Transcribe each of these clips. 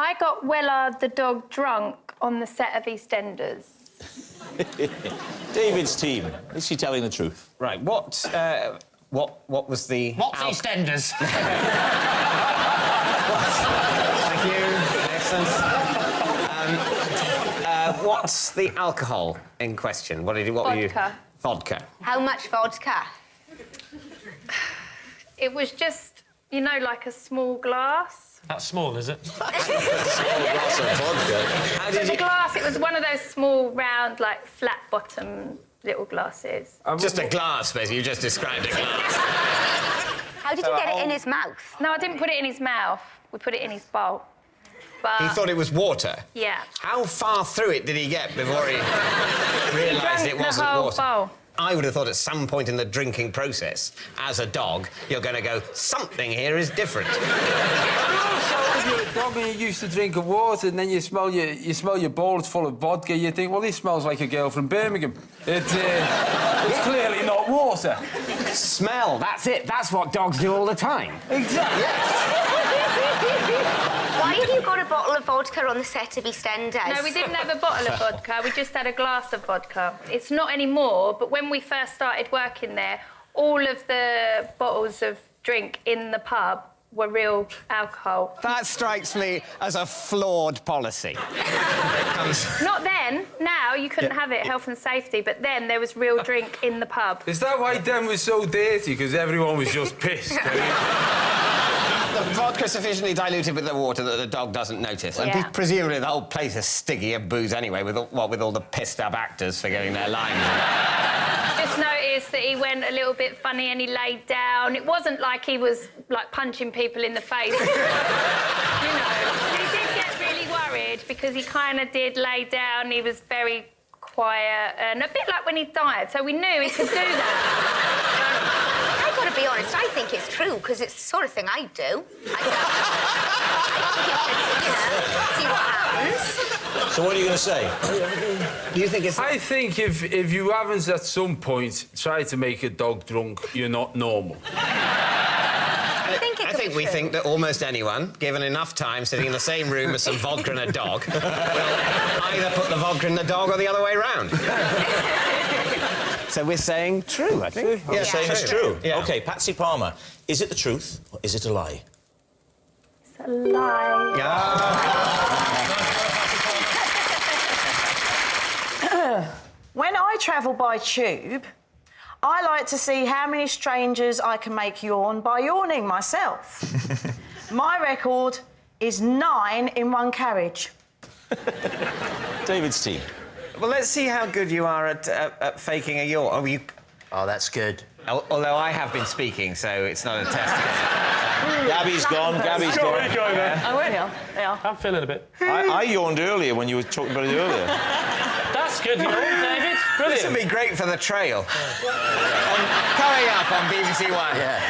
I got Wella the dog drunk on the set of EastEnders. David's team. Is she telling the truth? Right, what was the... What's EastEnders? Thank you. Excellent. What's the alcohol in question? What were you... Vodka. Vodka. How much vodka? It was just, you know, like a small glass. That's small, is it? Small glass of vodka. How So did the you... glass, it was one of those small, round, like, flat-bottom little glasses. Just a glass, basically. You just described a glass. How did you get it in his mouth? No, I didn't put it in his mouth. We put it in his bowl. But... He thought it was water? Yeah. How far through it did he get before he realised it wasn't the whole water? bowl. I would have thought at some point in the drinking process, as a dog, you're going to go, something here is different. If you're a dog and you're used to drinking water, and then you smell your bowl, it's full of vodka, you think, well, this smells like a girl from Birmingham. It's clearly not water. Smell, that's it. That's what dogs do all the time. Exactly. Why have you got a bottle of vodka on the set of EastEnders? No, we didn't have a bottle of vodka. We just had a glass of vodka. It's not anymore, but when we first started working there, all of the bottles of drink in the pub were real alcohol. That strikes me as a flawed policy. Not then. Now you couldn't have it, health and safety, but then there was real drink in the pub. Is that why Den was so dirty? Because everyone was just pissed. The vodka's sufficiently diluted with the water that the dog doesn't notice. And Yeah. presumably the whole place is sticky of booze anyway, with all the pissed-up actors forgetting their lines. Just noticed that he went a little bit funny and he laid down. It wasn't like he was, like, punching people in the face. You know, he did get really worried because he kind of did lay down. He was very quiet and a bit like when he died, so we knew he could do that. I've got to be honest, I think it's true, because it's the sort of thing I'd do. I see what happens. So what are you going to say? Do you think it's... I think if you haven't at some point tried to make a dog drunk, you're not normal. I think we think that almost anyone, given enough time sitting in the same room with some vodka and a dog, will either put the vodka in the dog or the other way round. So we're saying true, I think. You're saying it's true? Yeah. OK, Patsy Palmer, is it the truth or is it a lie? It's a lie. When I travel by tube, I like to see how many strangers I can make yawn by yawning myself. My record is 9 in one carriage. David's team. Well, let's see how good you are at faking a yawn. Oh, that's good. Although I have been speaking, so it's not a test. Gabby's gone, Gabby's gone. I will. Yeah. I'm feeling a bit. I yawned earlier when you were talking about it earlier. That's good, David. This would be great for the trail. Coming up on BBC One. Yeah.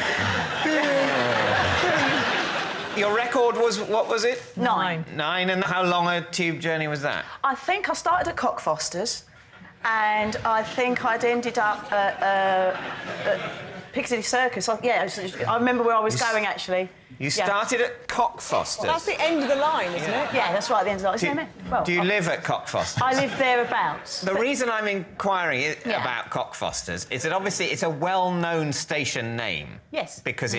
Your record was, what was it? 9. 9, and how long a tube journey was that? I think I started at Cockfosters, and I think I'd ended up at Piccadilly Circus. I remember where I was going, actually. You started at Cockfosters? That's the end of the line, isn't it? Yeah, that's right, the end of the line. Do you live at Cockfosters? I live thereabouts. The reason I'm inquiring about Cockfosters is that obviously it's a well-known station name. Yes. Because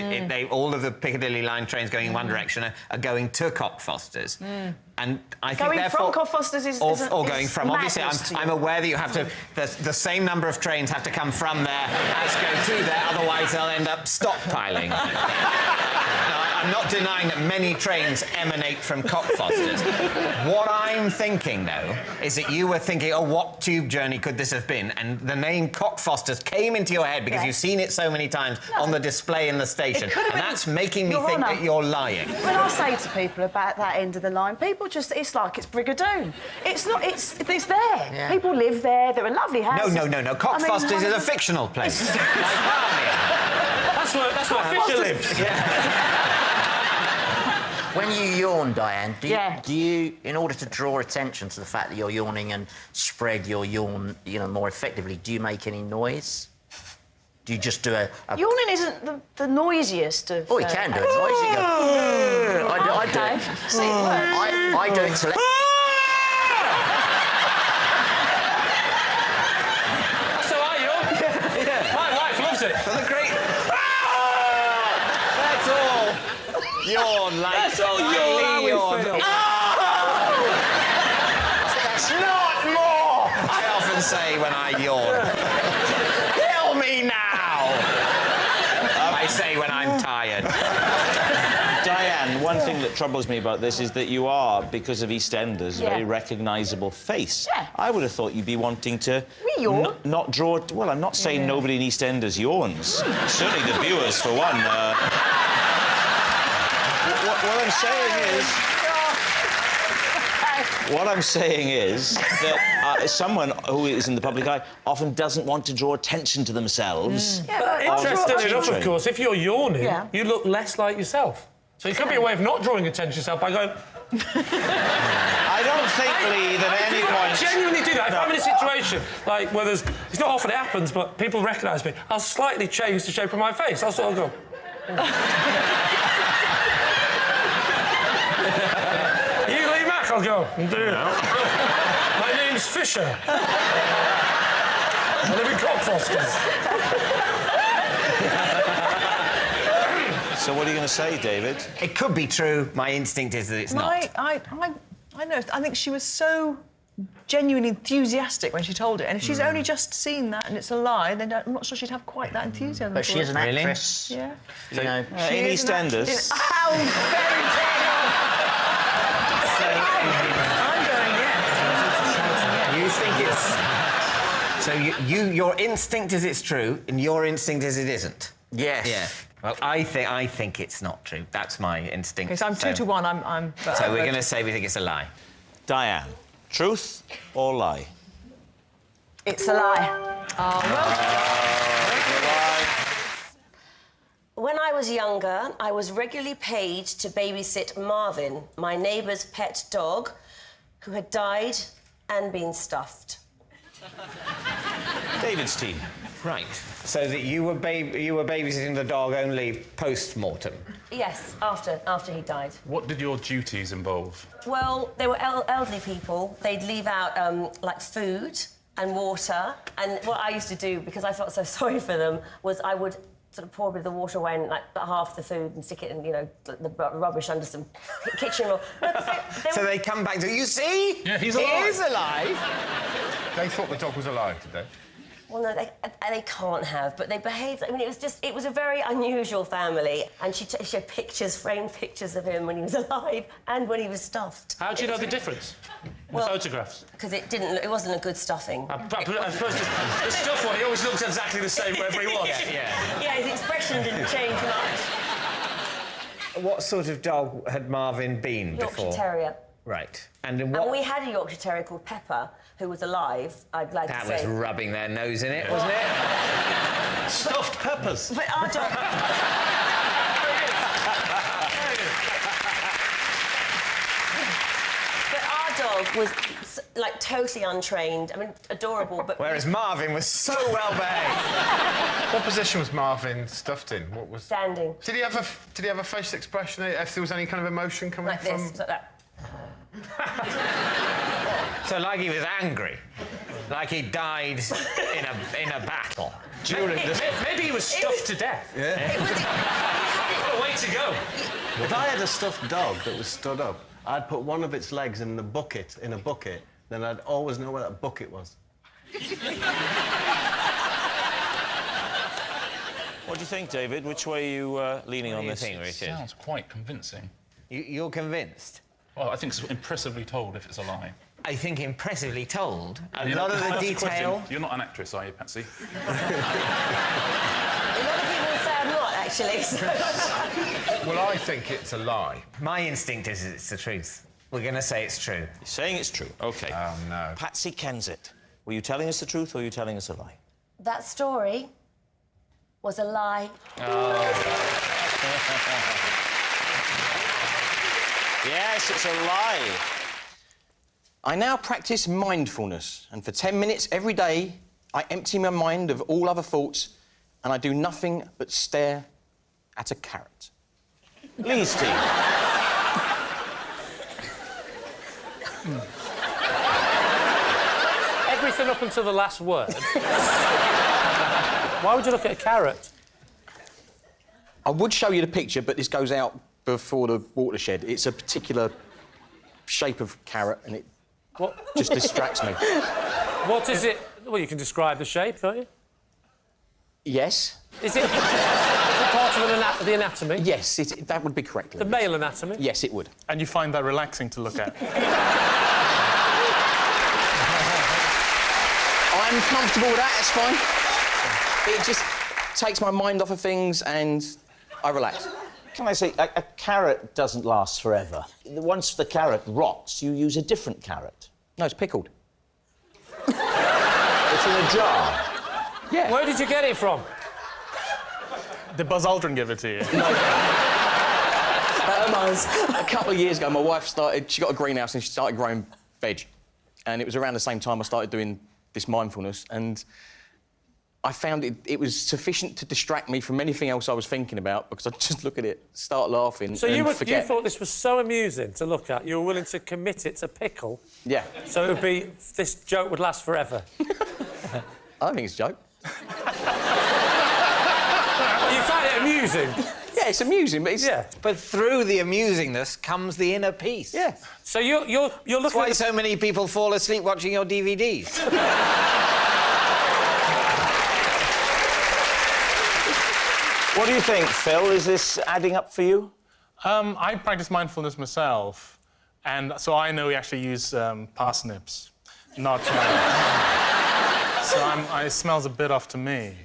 all of the Piccadilly line trains going in one direction are going to Cockfosters. And I think Going therefore... from Cockfosters is going from. Obviously, I'm aware that you have to... The same number of trains have to come from there as go to there, otherwise they'll end up stockpiling. I'm not denying that many trains emanate from Cockfosters. What I'm thinking, though, is that you were thinking, oh, what tube journey could this have been? And the name Cockfosters came into your head because you've seen it so many times on the display in the station. And that's making me think that you're lying. When I say to people about that end of the line, people just, it's like it's Brigadoon. It's not, it's there. Yeah. People live there, there are lovely houses. No. Cockfosters is a fictional place. Like That's where Fisher lives. Yeah. When you yawn, Diane, do you, in order to draw attention to the fact that you're yawning and spread your yawn, more effectively, do you make any noise? Do you just do a... Yawning isn't the noisiest of... Oh, you can do it. I Okay. See, I do it to let... So are you? Yeah. My wife loves it. For the great... That's all. Yawn, like... That's all yawn. That's not more! I often say when I yawn. Kill me now! I say when I'm tired. Diane, one thing that troubles me about this is that you are, because of EastEnders, a very recognisable face. Yeah. I would have thought you'd be wanting to... We yawn. Not draw... Well, I'm not saying nobody in EastEnders yawns. Certainly the viewers, for one. What I'm saying is... What I'm saying is that someone who is in the public eye often doesn't want to draw attention to themselves. But interesting enough, of course, if you're yawning, you look less like yourself. So it could be a way of not drawing attention to yourself by going... I don't think, Lee, that at any I point... genuinely do that. If I'm in a situation, like, where there's... It's not often it happens, but people recognise me, I'll slightly change the shape of my face. I'll sort of go... You Lee Mack? I'll go... My name's Fisher. I live in Cockfosters. So what are you going to say, David? It could be true. My instinct is that it's not. I know. I think she was so genuinely enthusiastic when she told it. And if she's only just seen that and it's a lie, then I'm not sure she'd have quite that enthusiasm. But she is an actress. Yeah. You know, In EastEnders... How very I'm going, yeah. You think it's... So your instinct is it's true, and your instinct is it isn't? yes. Yeah. Well, I think it's not true. That's my instinct. Okay, so I'm 2 to 1. So we're going to say we think it's a lie. Diane, truth or lie? It's a lie. When I was younger, I was regularly paid to babysit Marvin, my neighbour's pet dog, who had died and been stuffed. David's team. Right. So that you were babysitting the dog only post-mortem? Yes, after he died. What did your duties involve? Well, they were elderly people. They'd leave out, like, food and water. And what I used to do, because I felt so sorry for them, was I would sort of pour a bit of the water away and, like, half the food and stick it in, you know, the rubbish under some kitchen or... No, so they come back to... You see? Yeah, he's alive. alive. He is alive. They thought the dog was alive, did they? Well, no, they can't have, but they behaved... I mean, it was a very unusual family. And she showed pictures, framed pictures of him when he was alive and when he was stuffed. How do you know the difference in the photographs? Because it wasn't a good stuffing. I suppose the stuff one, he always looks exactly the same wherever he was. Yeah, his expression didn't change much. What sort of dog had Marvin been before? Yorkshire Terrier. Right. And we had a Yorkshire Terrier called Pepper, who was alive, I'd like to say. That was rubbing their nose in it, wasn't it? Stuffed peppers. But our dog... But our dog was, like, totally untrained. I mean, adorable, but... Whereas Marvin was so well behaved. What position was Marvin stuffed in? What was... Standing. Did he have a facial expression? If there was any kind of emotion coming Like from... this, like that. So, like he was angry, like he died in a battle. Maybe he was stuffed to death. Yeah. What a way to go. If I had a stuffed dog that was stood up, I'd put one of its legs in a bucket, then I'd always know where that bucket was. What do you think, David? Which way are you leaning on this? Sounds quite convincing. You're convinced? Well, I think it's impressively told if it's a lie. I think impressively told. A You lot know, of the that's detail... question. You're not an actress, are you, Patsy? A lot of people say I'm not, actually. So. Well, I think it's a lie. My instinct is it's the truth. We're going to say it's true. You're saying it's true. OK. Oh, no. Patsy Kensit, were you telling us the truth or were you telling us a lie? That story was a lie. Yes, it's a lie. I now practice mindfulness, and for 10 minutes every day, I empty my mind of all other thoughts, and I do nothing but stare at a carrot. Lee's team. up until the last word. Why would you look at a carrot? I would show you the picture, but this goes out before the watershed. It's a particular shape of carrot, and it just distracts me. What is it? Well, you can describe the shape, can't you? Yes. Is it part of the anatomy? Yes, that would be correct. The male anatomy? Yes, it would. And you find that relaxing to look at? I'm comfortable with that, it's fine. It just takes my mind off of things and I relax. Can I say, a carrot doesn't last forever. Once the carrot rots, you use a different carrot. No, it's pickled. It's in a jar. Yeah. Where did you get it from? Did Buzz Aldrin give it to you? A couple of years ago, my wife she got a greenhouse and she started growing veg. And it was around the same time I started doing this mindfulness, and I found it was sufficient to distract me from anything else I was thinking about, because I'd just look at it, start laughing, so and forget. you thought this was so amusing to look at, you were willing to commit it to pickle? Yeah. So it would be... this joke would last forever? I don't think it's a joke. You find it amusing? Yeah, it's amusing, but it's... Yeah. But through the amusingness comes the inner peace. Yeah. So you're looking That's why at... so many people fall asleep watching your DVDs. What do you think, Phil? Is this adding up for you? I practice mindfulness myself, and so I know we actually use parsnips, not tomatoes. So it smells a bit off to me.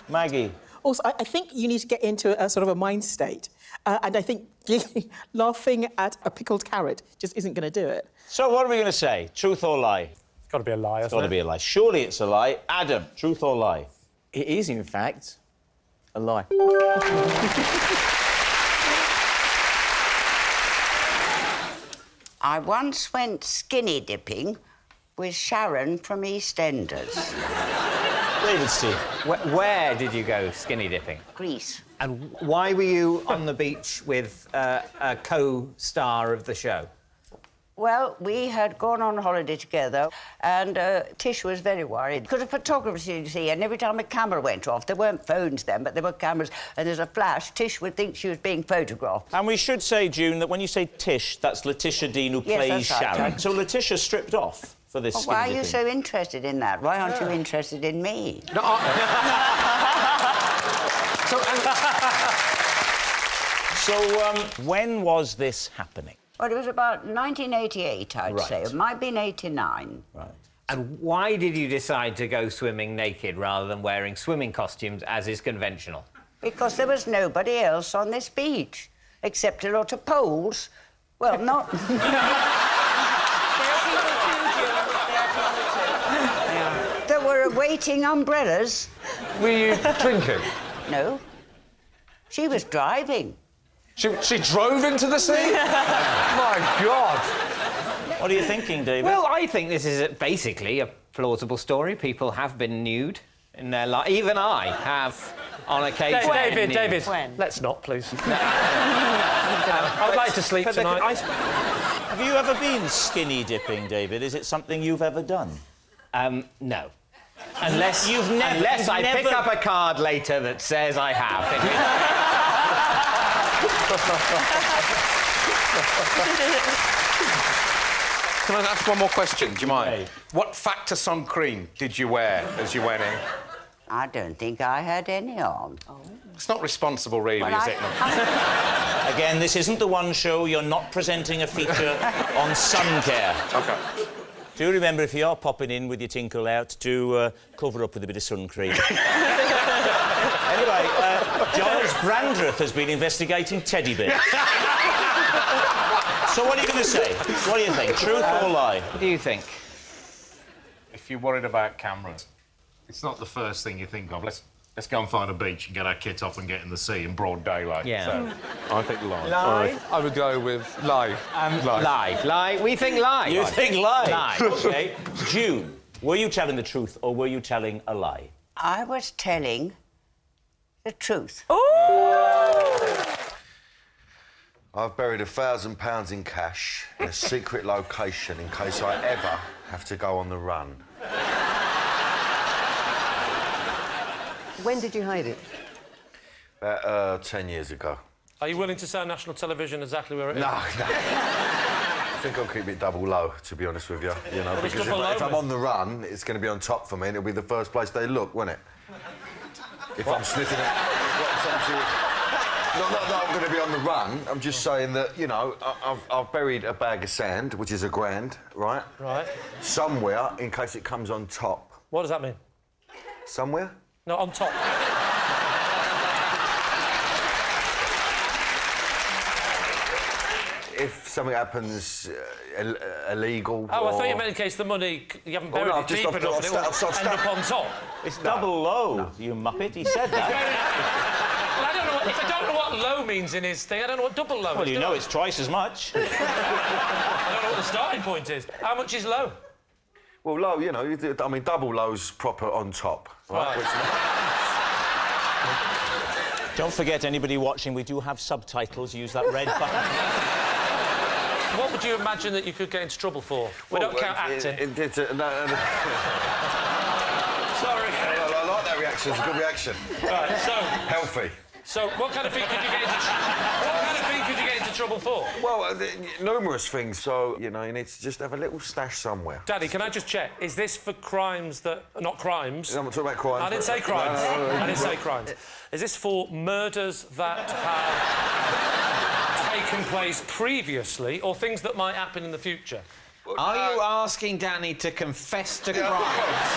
Maggie? Also, I think you need to get into a sort of a mind state. And I think laughing at a pickled carrot just isn't going to do it. So what are we going to say? Truth or lie? It's got to be a lie, hasn't it? It's got to be a lie. Surely it's a lie. Adam, truth or lie? It is, in fact, a lie. I once went skinny dipping with Sharon from EastEnders. David Steve. Where did you go skinny dipping? Greece. And why were you on the beach with a co-star of the show? Well, we had gone on holiday together, and Tish was very worried. Because of photographers, you see, and every time a camera went off, there weren't phones then, but there were cameras, and there's a flash, Tish would think she was being photographed. And we should say, June, that when you say Tish, that's Letitia Dean, who plays that's right, Sharon. right. So Letitia stripped off for this skinny Why are dipping. you so interested in that? Why aren't you interested in me? No, So, when was this happening? Well, it was about 1988, I'd Right. say. It might have been 89. Right. And why did you decide to go swimming naked rather than wearing swimming costumes, as is conventional? Because there was nobody else on this beach, except a lot of Poles. Well, not... There were waiting umbrellas. Were you drinking? No. She was driving. She drove into the sea? My God. What are you thinking, David? Well, I think this is basically a plausible story. People have been nude in their life. Even I have, on occasion... David, let's not, please. I'd like to sleep tonight. Have you ever been skinny dipping, David? Is it something you've ever done? No. Unless I never... pick up a card later that says I have. Can I ask one more question? Do you mind? What Factor sun cream did you wear as you went in? I don't think I had any on. It's not responsible, really, Well, is it? Again, this isn't the one show. You're not presenting a feature on sun care. OK. Do remember, if you are popping in with your tinkle out, to cover up with a bit of sun cream. Anyway, Giles Brandreth has been investigating teddy bears. So what are you going to say? What do you think, truth or lie? What do you think? If you're worried about cameras, it's not the first thing you think of. Let's go and find a beach and get our kit off and get in the sea in broad daylight. Yeah. So, I think lie. Lie? I would go with lie. Lie. Lie. We think lie. You think lie? Lie. OK. June, were you telling the truth or were you telling a lie? I was telling the truth. I've buried £1,000 in cash in a secret location in case I ever have to go on the run. When did you hide it? About 10 years ago. Are you willing to say on national television exactly where it is? No. I think I'll keep it double low, to be honest with you. You know, Well, it's because double if low, I'm on the run, it's going to be on top for me, and it'll be the first place they look, won't it? If I'm sniffing it. Not that I'm going to be on the run. I'm just saying that, you know, I've buried a bag of sand, which is £1,000, right? Right. Somewhere, in case it comes on top. What does that mean? Somewhere? No, on top. If something happens illegal. Oh, I thought or- you meant in case the money you haven't buried no, it deep enough and it will end up on top. It's double low, you muppet. He said that. Well, I don't know if I don't know what low means in his thing, I don't know what double low is. Well, you do know I? it's twice as much. I don't know what the starting point is. How much is low? Well, low, you know, I mean, double low's proper on top, right? Don't forget, anybody watching, we do have subtitles. Use that red button. What would you imagine that you could get into trouble for? We don't count acting. Sorry. I like that reaction. It's a good reaction. Right, so... Healthy. So, what kind of thing could you get into trouble for? Well, numerous things. So, you know, you need to just have a little stash somewhere. Daddy, can I just check? Is this for crimes that... Not crimes. I'm not talking about crimes. I didn't say crimes. No. I didn't say crimes. Is this for murders that have taken place previously or things that might happen in the future? Are you asking Danny to confess to crimes?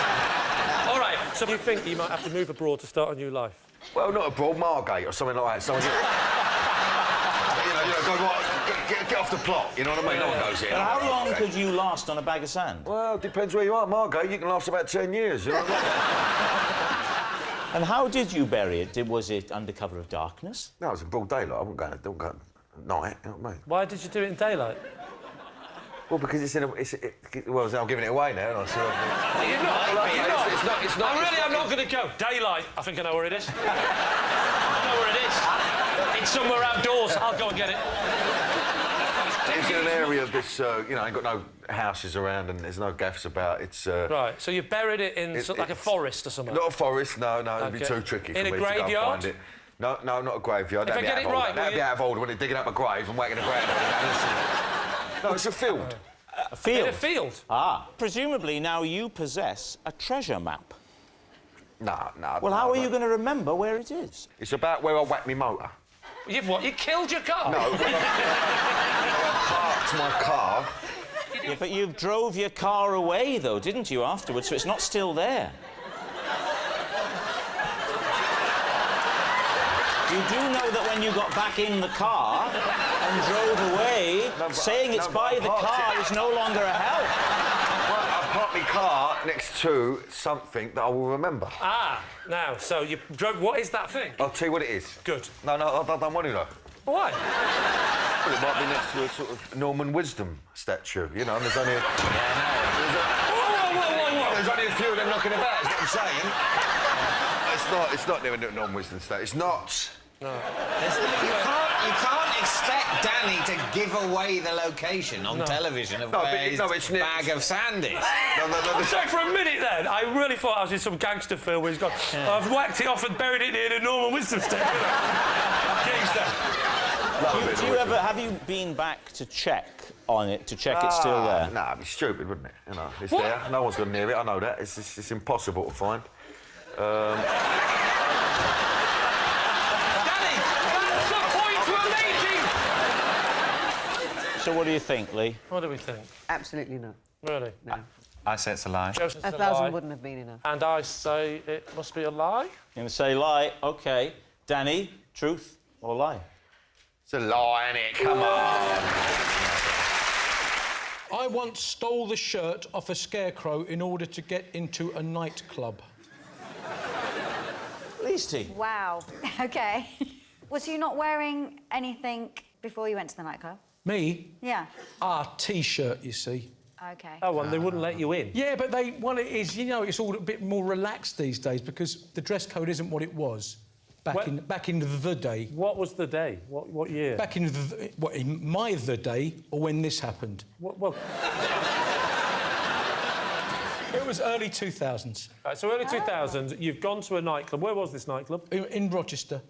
All right, so you think you might have to move abroad to start a new life? Well, not abroad, Margate or something like that. Someone get off the plot, you know what I mean? No one goes here. But how long could you last on a bag of sand? Well, it depends where you are, Margate. You can last about 10 years, you know what I mean? And how did you bury it? Was it under cover of darkness? No, it was in broad daylight. I wouldn't go at night, you know what I mean? Why did you do it in daylight? Well, because it's in a... well, I'm giving it away now, aren't I? You're not. It's not. I'm not going to go. Daylight. I think I know where it is. I know where it is. It's somewhere outdoors. I'll go and get it. It's in an area that's, you know, ain't got no houses around and there's no gaffs about. It's... Right, so you buried it in sort of like a forest or something? Not a forest, no. It'd be Okay. too tricky for In me a to go and graveyard? find it. No, not a graveyard. If I get it right, that'd be out of order when they're digging up a grave and whacking a grave. No, it's a field. A field? In a field? Ah. Presumably now you possess a treasure map. No. Well, how are you going to remember where it is? It's about where I whacked my motor. You've what? You killed your car? No. I parked my car. Yeah, but you drove your car away, though, didn't you, afterwards, so it's not still there. You do know that when you got back in the car and drove away, saying it's by the car is no longer a help. Well, I parked my car next to something that I will remember. Ah, now, so you drove... What is that thing? I'll tell you what it is. Good. No, I don't want to know. Why? Well, it might be next to a sort of Norman Wisdom statue, you know, and there's only... There's only a few of them knocking about, is what I'm saying. It's not near a Norman Wisdom statue. It's not. No. You can't expect Danny to give away the location on television of where his bag of sand is. No. So for a minute then, I really thought I was in some gangster film where he's gone, I've whacked it off and buried it near the Norman Wisdom statue. Have you been back to check on it, to check it's still there? Nah, it'd be stupid, wouldn't it? You know, it's What? there. No one's gone near it. I know that. It's impossible to find. So what do you think, Lee? What do we think? Absolutely not. Really? No. I say it's a lie. Joseph says 1,000 wouldn't have been enough. And I say it must be a lie. You're going to say lie? OK. Danny, truth or lie? It's a lie, innit? Come on. I once stole the shirt off a Scarecrow in order to get into a nightclub. Leasty. Wow. OK. Was you not wearing anything before you went to the nightclub? Me? Yeah. T-shirt, you see. OK. Oh, well, they wouldn't let you in? Yeah, but well, it is, you know, it's all a bit more relaxed these days because the dress code isn't what it was back in the day. What was the day? What year? Back in the day, or when this happened? Well... It was early 2000s. So early 2000s, you've gone to a nightclub. Where was this nightclub? In Rochester.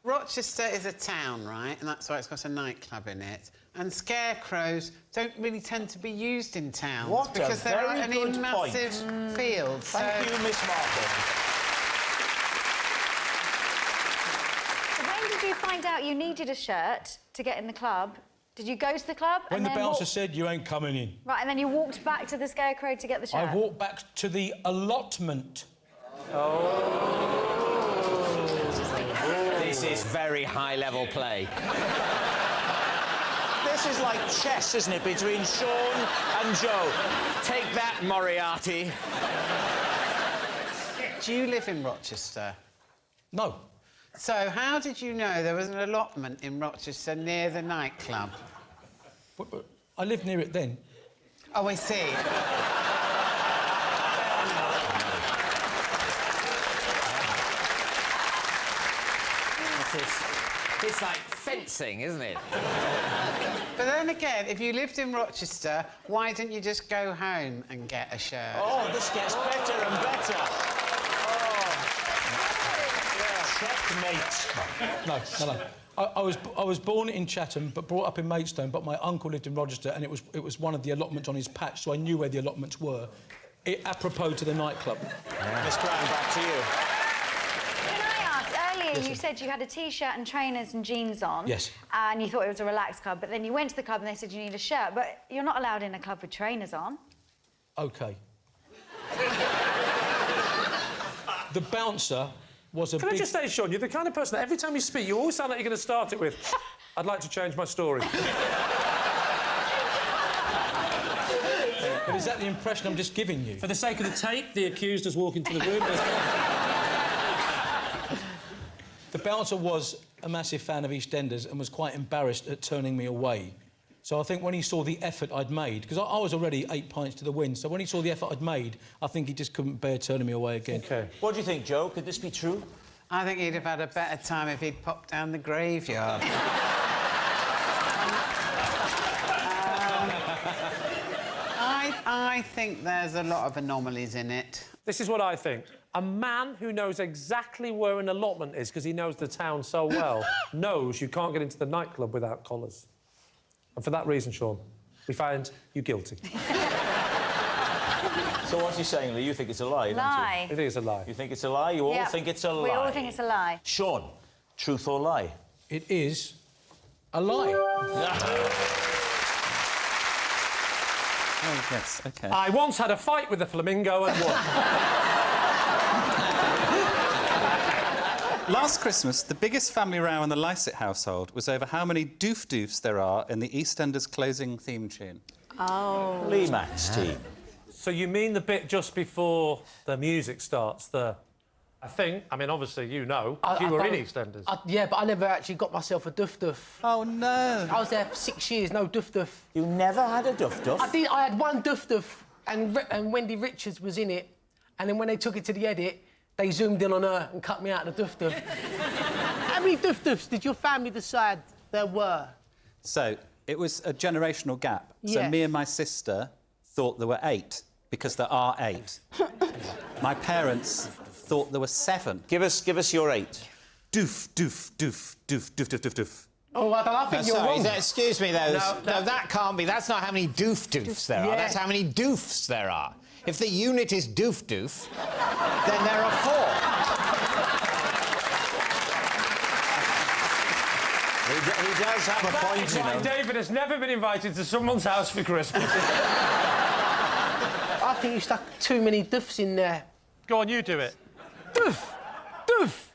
Rochester is a town, right? And that's why it's got a nightclub in it. And scarecrows don't really tend to be used in towns What because a they're very out good in massive fields. Thank you, Miss Martin. So when did you find out you needed a shirt to get in the club? Did you go to the club? When and the then bouncer said, you ain't coming in. Right, and then you walked back to the Scarecrow to get the shirt? I walked back to the allotment. This is very high-level play. This is like chess, isn't it, between Sean and Joe? Take that, Moriarty. Do you live in Rochester? No. So how did you know there was an allotment in Rochester near the nightclub? But I lived near it then. Oh, I see. It's like fencing, isn't it? But then again, if you lived in Rochester, why didn't you just go home and get a shirt? Oh, this gets better and better. Checkmate. No. I was born in Chatham, but brought up in Maidstone. But my uncle lived in Rochester, and it was one of the allotments on his patch, so I knew where the allotments were. Apropos to the nightclub. Miss Brown, back to you. Can I ask, earlier you said you had a T-shirt and trainers and jeans on. Yes. And you thought it was a relaxed club, but then you went to the club and they said you need a shirt, but you're not allowed in a club with trainers on. OK. The bouncer was a Can I just say, Sean, you're the kind of person that every time you speak, you always sound like you're going to start it with, I'd like to change my story. But is that the impression I'm just giving you? For the sake of the tape, the accused has walked into the room. The bouncer was a massive fan of EastEnders and was quite embarrassed at turning me away. So I think when he saw the effort I'd made, because I was already 8 pints to the wind, so when he saw the effort I'd made, I think he just couldn't bear turning me away again. OK. What do you think, Joe? Could this be true? I think he'd have had a better time if he'd popped down the graveyard. I think there's a lot of anomalies in it. This is what I think. A man who knows exactly where an allotment is because he knows the town so well knows you can't get into the nightclub without collars. And for that reason, Sean, we find you guilty. So what's he saying, Lee? You think it's a lie, don't Lie. You think it's a lie? You think it's a lie? You all think it's a lie? We all think it's a lie. Sean, truth or lie? It is a lie. Oh, yes, OK. I once had a fight with a flamingo and won. Last Christmas, the biggest family row in the Lycett household was over how many doof-doofs there are in the EastEnders closing theme tune. Oh. Lee Mack's team. So you mean the bit just before the music starts, I think, I mean, obviously, you know, you were in EastEnders. Yeah, but I never actually got myself a duff-duff. Oh, no. I was there for 6 years, no duff-duff. You never had a duff-duff? I had one duff-duff, and Wendy Richards was in it, and then when they took it to the edit, they zoomed in on her and cut me out of the duff-duff. How many duff-duffs did your family decide there were? So, it was a generational gap. So Yes. me and my sister thought there were 8, because there are 8. My parents thought there were 7. Give us your 8. Doof, doof, doof, doof, doof, doof, doof, doof. Oh, I think you're wrong. Excuse me, though. No, That can't be. That's not how many doof-doofs there are. That's how many doofs there are. If the unit is doof-doof, then there are 4. He does have a point, That's you why know. David has never been invited to someone's house for Christmas. I think you stuck too many duffs in there. Go on, you do it. Doof, doof,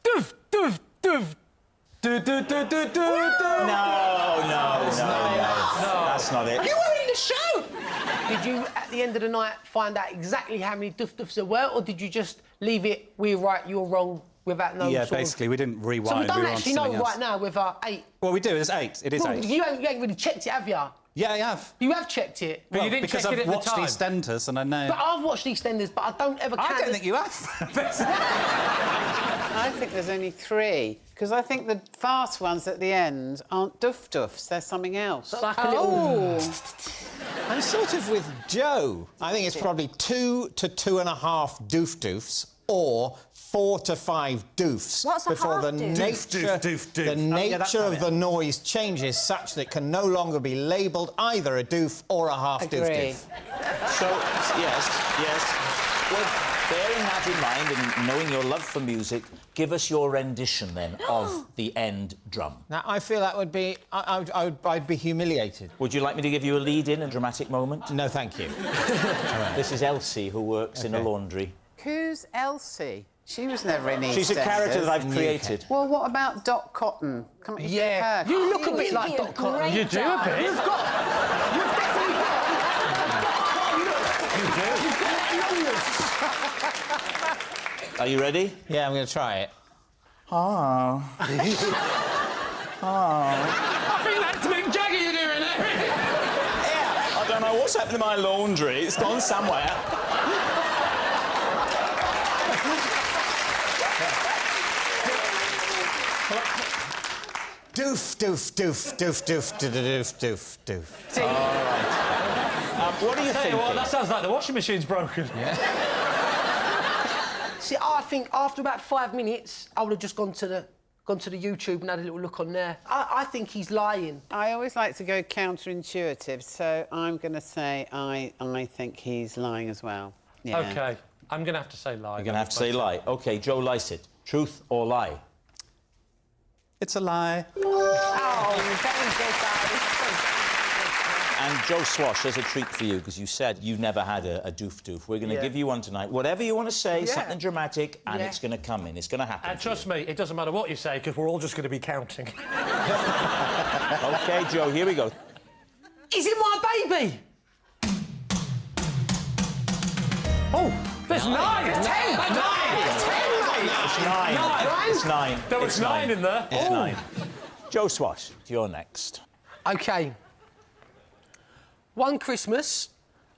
doof, doof, doof. Do, do, do, do, do, do. No. That's not it. You were in the show! Did you, at the end of the night, find out exactly how many duff-duffs there were, or did you just leave it, we're right, you're wrong, without no Yeah, sort basically, we didn't rewind. So we don't were on actually know something else. right now with 8. Well, we do. It's 8. It is Well, 8. you ain't really checked it, have you? Yeah, I have. You have checked it. But you didn't because check it I've at the watched time. EastEnders and I know. But I've watched EastEnders, but I don't ever count... I don't think you have. I think there's only 3, because I think the fast ones at the end aren't duff-duffs, they're something else. Like a little... I'm sort of with Joe. I think it's probably 2 to 2.5 doof-doofs or 4 to 5 doofs What's a before the half-doof? nature, the nature of the noise changes such that it can no longer be labelled either a doof or a half doof-doof. So, yes. Well, bearing that in mind and knowing your love for music, give us your rendition, then, of the end drum. Now, I feel that would be... I'd be humiliated. Would you like me to give you a lead-in, a dramatic moment? No, thank you. This is Elsie, who works in a laundry. Who's Elsie? She was never in EastEnders. She's a character that I've created. Well, what about Dot Cotton? Come on, Yeah, you look a bit like Dot Cotton. You do a bit. You've definitely got... Are you ready? Yeah, I'm going to try it. Oh. I think that's Mick Jagger you're doing it. Yeah, I don't know what's happened to my laundry. It's gone somewhere. Doof, doof, doof, doof, doof, doof, doof, doof. All right. What do you think? Well, that sounds like the washing machine's broken. See, I think after about 5 minutes, I would have just gone to the YouTube and had a little look on there. I think he's lying. I always like to go counterintuitive, so I'm going to say I think he's lying as well. Yeah. OK, I'm going to have to say lie. You're going to have to say lie. OK, Joe Lycett, truth or lie? It's a lie. Oh, very good, guys. And Joe Swash, there's a treat for you, because you said you never had a doof-doof. We're going to give you one tonight. Whatever you want to say, something dramatic, and it's going to come in. It's going to happen. And trust me, it doesn't matter what you say, because we're all just going to be counting. OK, Joe, here we go. Is it my baby? Oh, there's 9! There's 10! 9! There's 10! It's 9. It's 9. There was 9 in there. It's 9. Joe Swash, you're next. OK. One Christmas,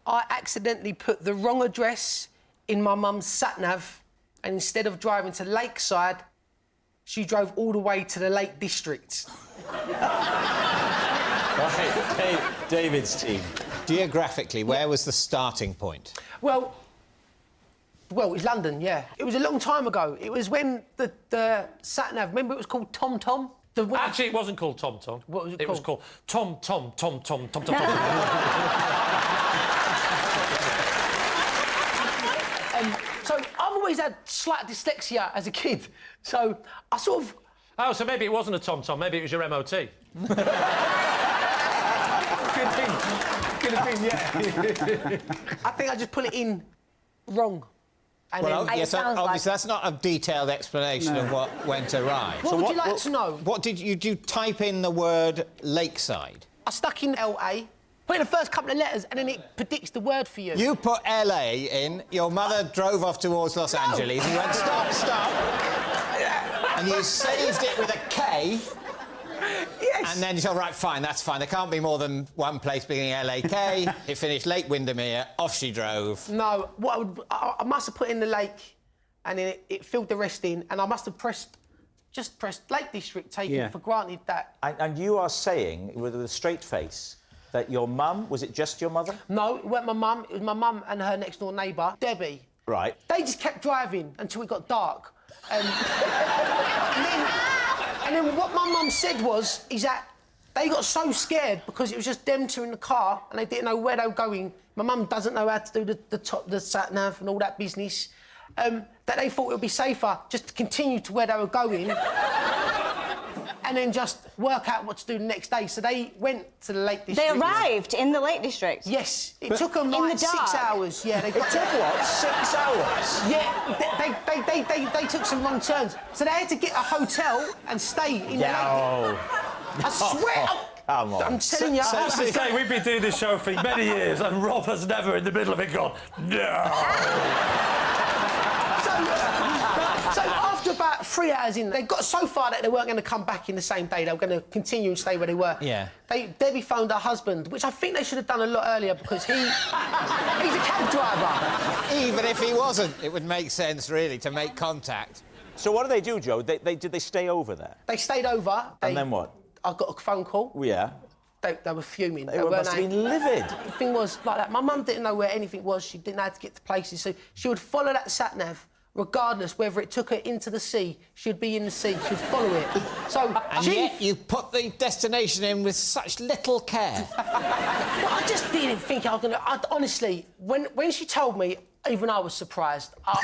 I accidentally put the wrong address in my mum's Satnav, and instead of driving to Lakeside, she drove all the way to the Lake District. Right, David's team. Geographically, where was the starting point? Well, it was London, yeah. It was a long time ago. It was when the Satnav, remember it was called Tom Tom? Actually, it wasn't called Tom Tom. What was it called? It was called Tom Tom Tom Tom Tom Tom Tom. So I've always had slight dyslexia as a kid. So I sort of... Oh, so maybe it wasn't a Tom Tom. Maybe it was your MOT. Could have been, yeah. I think I just put it in wrong. And Well, then yes, obviously that's not a detailed explanation of what went awry. What would you like to know? What did you type in the word Lakeside? I stuck in LA, put in the first couple of letters, and then it predicts the word for you. You put LA in, your mother drove off towards Los Angeles and went, stop, stop. And you saved it with a K. Yes. And then you thought, right, fine, that's fine. There can't be more than one place beginning LAK. It finished Lake Windermere, off she drove. No, I must have put in the lake, and then it filled the rest in, and I must have pressed Lake District, taking for granted that. And you are saying, with a straight face, that your mum, was it just your mother? No, it wasn't my mum. It was my mum and her next-door neighbour, Debbie. Right. They just kept driving until it got dark. And then what my mum said is that they got so scared because it was just them two in the car and they didn't know where they were going. My mum doesn't know how to do the sat-nav and all that business, that they thought it would be safer just to continue to where they were going and then just work out what to do the next day. So they went to the Lake District. They arrived in the Lake District? Yes. It took them like 6 hours. Yeah, they got It took what? 6 hours? Yeah, they took some wrong turns. So they had to get a hotel and stay in the Lake. I swear. Come on. I'm telling you. I have to say, we've been doing this show for many years, and Rob has never, in the middle of it, gone, no. So after about 3 hours in, they got so far that they weren't going to come back in the same day. They were going to continue and stay where they were. Yeah. Debbie phoned her husband, which I think they should have done a lot earlier because he's a cab driver. Even if he wasn't, it would make sense, really, to make contact. So what do they do, Joe? Did they stay over there? They stayed over. And then what? I got a phone call. Yeah. they were fuming. They must have been livid. The thing was like that. My mum didn't know where anything was. She didn't know how to get to places, so she would follow that Satnav. Regardless whether it took her into the sea, she'd be in the sea, she'd follow it. So, and yet you put the destination in with such little care. Well, I just didn't think I was going to... Honestly, when she told me, even I was surprised. I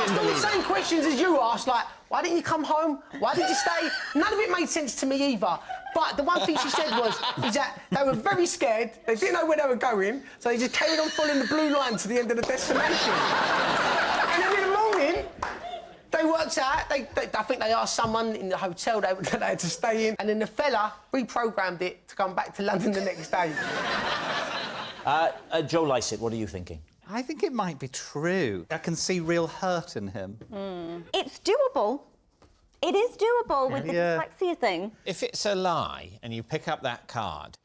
asked all the same questions as you asked, like, why didn't you come home? Why did you stay? None of it made sense to me either. But the one thing she said is that they were very scared, they didn't know where they were going, so they just carried on following the blue line to the end of the destination. And then in the morning, they worked out, I think they asked someone in the hotel they had to stay in, and then the fella reprogrammed it to come back to London the next day. Joe Lycett, what are you thinking? I think it might be true. I can see real hurt in him. It's doable. It is doable with the dyslexia thing. If it's a lie and you pick up that card,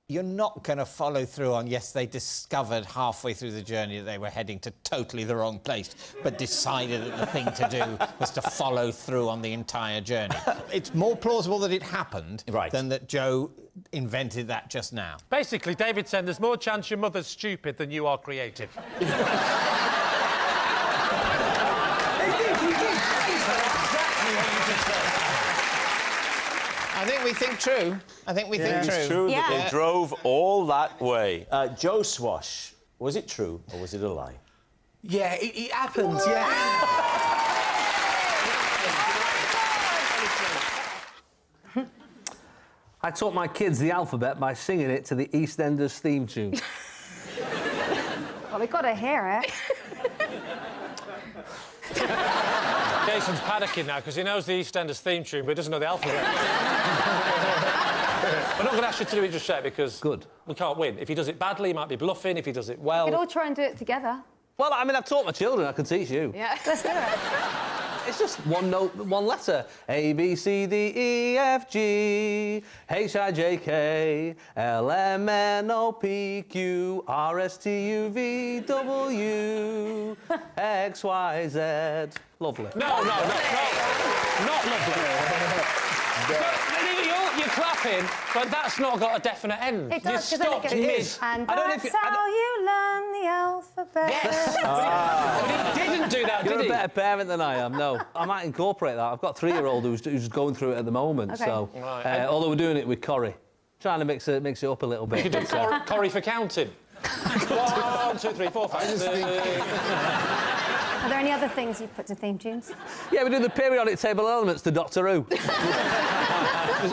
you're not going to follow through on, yes, they discovered halfway through the journey that they were heading to totally the wrong place, but decided that the thing to do was to follow through on the entire journey. It's more plausible that it happened than that Joe invented that just now. Basically, David said there's more chance your mother's stupid than you are creative. I think we think true. I think we think true. It's true that they drove all that way. Joe Swash, was it true or was it a lie? Yeah, it happened, yeah. I taught my kids the alphabet by singing it to the EastEnders theme tune. Well, they've got to hear it. Jason's panicking now because he knows the EastEnders theme tune, but he doesn't know the alphabet. We're not going to ask you to do it just yet because we can't win. If he does it badly, he might be bluffing. If he does it well... We could all try and do it together. Well, I mean, I've taught my children. I can teach you. Yeah, let's do it. It's just one note, one letter. A, B, C, D, E, F, G, H, I, J, K, L, M, N, O, P, Q, R, S, T, U, V, W, X, Y, Z. Lovely. No. Not lovely. You're clapping, but that's not got a definite end. It does, you stopped mid. And that's how you learn the alphabet. Yes. He didn't do that, You're did he? a better parent than I am, no. I might incorporate that. I've got a 3-year-old who's going through it at the moment, Okay. so... Right. although we're doing it with Corrie. Trying to mix it up a little bit. You could do Corrie for counting. 1, 2, 3, 4, 5, 6... Are there any other things you've put to theme tunes? Yeah, we do the periodic table elements to Doctor Who.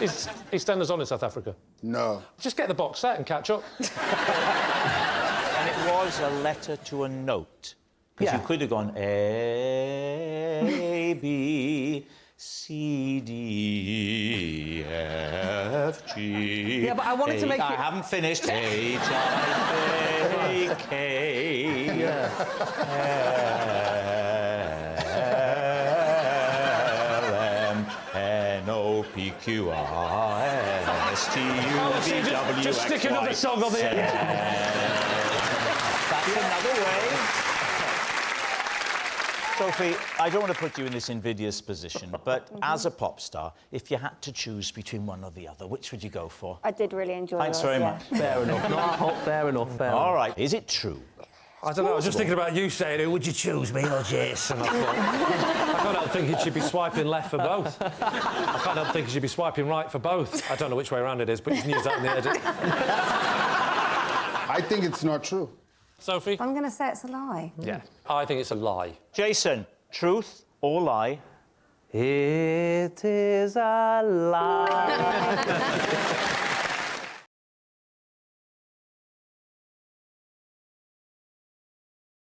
Is EastEnders on in South Africa? No. Just get the box set and catch up. And it was a letter to a note. Because you could have gone A, B, C, D, F, G... Yeah, but I wanted to make I it... haven't finished. H, I, K, L, M, N, O, P, Q, R, S, T, U, V, W, just stick another song on the end. That's another way. Sophie, I don't want to put you in this invidious position, but as a pop star, if you had to choose between one or the other, which would you go for? I did really enjoy Thanks very much. Fair enough. No, fair enough. All right. Is it true? I don't know, I was just thinking about you saying, who would you choose, me or Jason? I can't help thinking she'd be swiping left for both. I can't help thinking she'd be swiping right for both. I don't know which way around it is, but you can use that in the edit. I think it's not true. Sophie? I'm going to say it's a lie. Yeah, I think it's a lie. Jason, truth or lie? It is a lie.